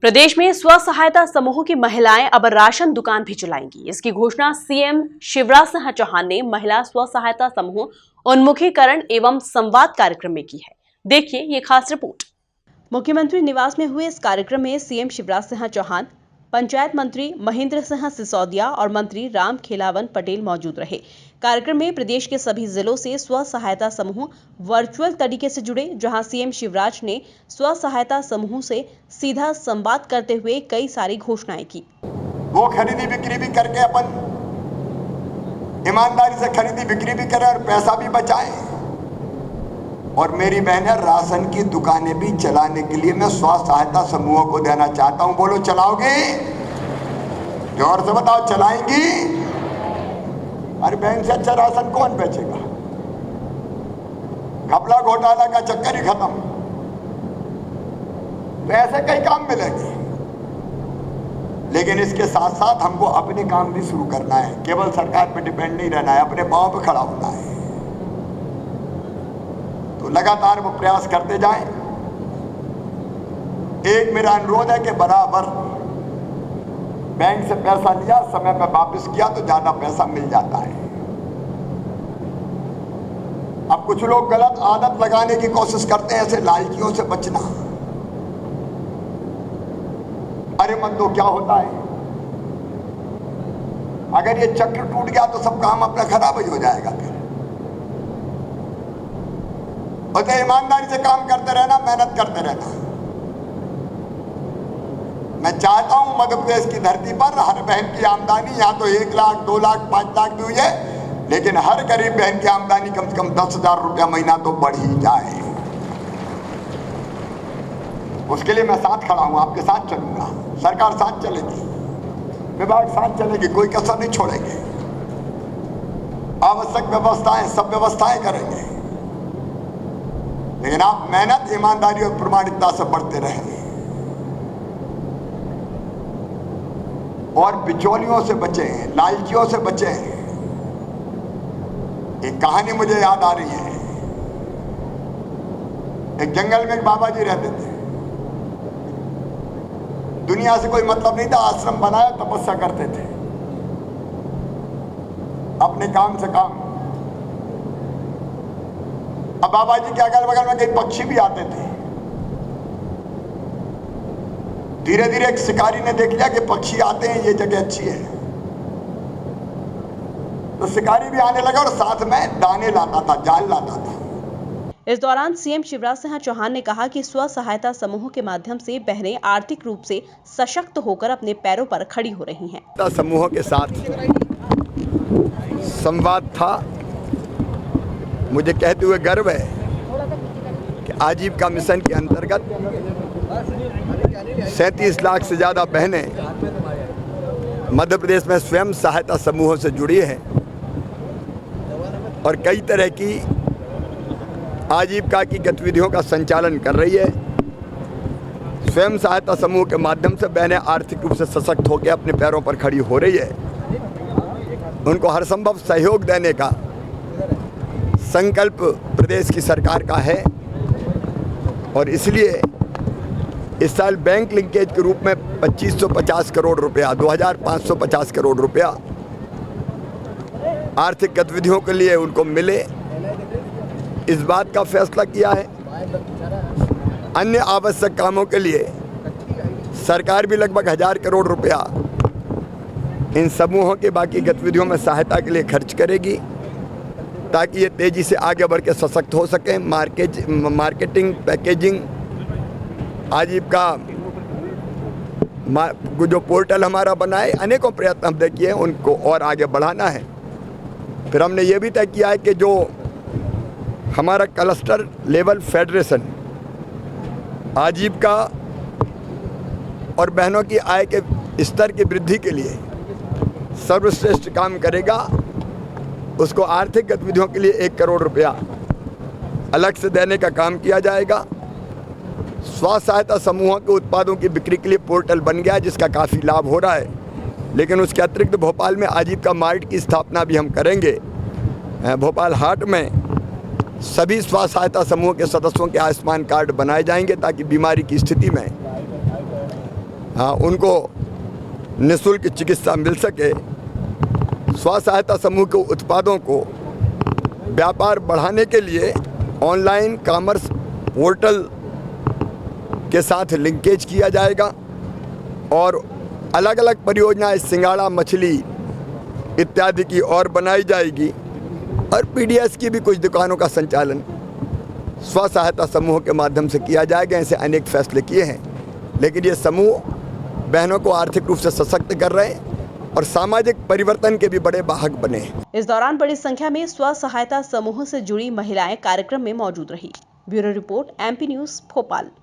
प्रदेश में स्व सहायता समूहों की महिलाएं अब राशन दुकान भी चलाएंगी। इसकी घोषणा सीएम शिवराज सिंह चौहान ने महिला स्व सहायता समूह उन्मुखीकरण एवं संवाद कार्यक्रम में की है। देखिए ये खास रिपोर्ट। मुख्यमंत्री निवास में हुए इस कार्यक्रम में सीएम शिवराज सिंह चौहान, पंचायत मंत्री महेंद्र सिंह सिसोदिया और मंत्री राम खेलावन पटेल मौजूद रहे। कार्यक्रम में प्रदेश के सभी जिलों से स्व सहायता समूह वर्चुअल तरीके से जुड़े, जहां सीएम शिवराज ने स्व सहायता समूह से सीधा संवाद करते हुए कई सारी घोषणाएं की। वो खरीदी बिक्री भी करके अपन ईमानदारी से खरीदी बिक्री भी करें और पैसा भी बचाएं। और मेरी बहनें, राशन की दुकानें भी चलाने के लिए मैं स्व सहायता समूहों को देना चाहता हूं। बोलो, चलाओगे? जोर से बताओ, चलाएंगी? अरे बहन से अच्छा राशन कौन बेचेगा? घपला घोटाला का चक्कर ही खत्म। तो ऐसे कई काम मिलेंगे, लेकिन इसके साथ साथ हमको अपने काम भी शुरू करना है। केवल सरकार पे डिपेंड नहीं रहना है, अपने पांव पे खड़ा होना है। तो लगातार वो प्रयास करते जाएं। एक मेरा अनुरोध है कि बराबर बैंक से पैसा लिया, समय पर वापस किया तो ज्यादा पैसा मिल जाता है। अब कुछ लोग गलत आदत लगाने की कोशिश करते हैं, ऐसे लालचियों से बचना। अरे मन तो क्या होता है, अगर ये चक्र टूट गया तो सब काम अपना खराब ही हो जाएगा। फिर और ईमानदारी से काम करते रहना, मेहनत करते रहना। मैं चाहता हूं मध्य प्रदेश की धरती पर हर बहन की आमदनी या तो 1 लाख, 2 लाख, 5 लाख भी हुई है, लेकिन हर गरीब बहन की आमदनी कम से कम 10,000 रुपया महीना तो बढ़ ही जाए। उसके लिए मैं साथ खड़ा हूं, आपके साथ चलूंगा। सरकार साथ चलेगी, विभाग साथ चलेगी, कोई कसर नहीं छोड़ेंगे। आवश्यक व्यवस्थाएं, सब व्यवस्थाएं करेंगे, लेकिन आप मेहनत, ईमानदारी और प्रामाणिकता से बढ़ते रहेंगे। और बिचौलियों से बचें, लालचियों से बचें। एक कहानी मुझे याद आ रही है। एक जंगल में एक बाबा जी रहते थे। दुनिया से कोई मतलब नहीं था, आश्रम बनाया, तपस्या करते थे, अपने काम से काम। अब बाबा जी के अगल बगल में कई पक्षी भी आते थे। धीरे धीरे एक शिकारी ने देख लिया कि पक्षी आते हैं, ये जगह अच्छी है, तो शिकारी भी आने लगा और साथ में दाने लाता था, जाल लाता था। इस दौरान सीएम शिवराज सिंह चौहान ने कहा कि स्व सहायता समूह के माध्यम से बहनें आर्थिक रूप से सशक्त होकर अपने पैरों पर खड़ी हो रही हैं। समूहों के साथ संवाद था। मुझे कहते हुए गर्व है कि आजीविका मिशन के अंतर्गत 37 लाख से ज़्यादा बहनें मध्य प्रदेश में स्वयं सहायता समूहों से जुड़ी हैं और कई तरह की आजीविका की गतिविधियों का संचालन कर रही है। स्वयं सहायता समूह के माध्यम से बहनें आर्थिक रूप से सशक्त होकर अपने पैरों पर खड़ी हो रही है। उनको हर संभव सहयोग देने का संकल्प प्रदेश की सरकार का है और इसलिए इस साल बैंक लिंकेज के रूप में 2550 करोड़ रुपया, 2550 करोड़ रुपया आर्थिक गतिविधियों के लिए उनको मिले, इस बात का फैसला किया है। अन्य आवश्यक कामों के लिए सरकार भी लगभग 1000 करोड़ रुपया इन समूहों की बाकी गतिविधियों में सहायता के लिए खर्च करेगी, ताकि ये तेज़ी से आगे बढ़ के सशक्त हो सकें। मार्केटिंग, पैकेजिंग, आजीविका जो पोर्टल हमारा बना है, अनेकों प्रयत्न हमने किए, उनको और आगे बढ़ाना है। फिर हमने ये भी तय किया है कि जो हमारा क्लस्टर लेवल फेडरेशन आजीविका और बहनों की आय के स्तर की वृद्धि के लिए सर्वश्रेष्ठ काम करेगा, उसको आर्थिक गतिविधियों के लिए 1 करोड़ रुपया अलग से देने का काम किया जाएगा। स्व सहायता समूहों के उत्पादों की बिक्री के लिए पोर्टल बन गया, जिसका काफ़ी लाभ हो रहा है, लेकिन उसके अतिरिक्त भोपाल में आजीविका मार्ट की स्थापना भी हम करेंगे। भोपाल हाट में सभी स्व सहायता समूह के सदस्यों के आयुष्मान कार्ड बनाए जाएंगे, ताकि बीमारी की स्थिति में उनको निःशुल्क चिकित्सा मिल सके, स्व सहायता समूह के उत्पादों को व्यापार बढ़ाने के लिए ऑनलाइन कॉमर्स पोर्टल के साथ लिंकेज किया जाएगा और अलग अलग परियोजनाएं सिंगाड़ा मछली इत्यादि की और बनाई जाएगी और पीडीएस की भी कुछ दुकानों का संचालन स्व सहायता समूह के माध्यम से किया जाएगा। ऐसे अनेक फैसले किए हैं, लेकिन ये समूह बहनों को आर्थिक रूप से सशक्त कर रहे हैं और सामाजिक परिवर्तन के भी बड़े वाहक बने हैं। इस दौरान बड़ी संख्या में स्व सहायता समूह से जुड़ी महिलाएं कार्यक्रम में मौजूद रही। Bureau report, MP news, Bhopal.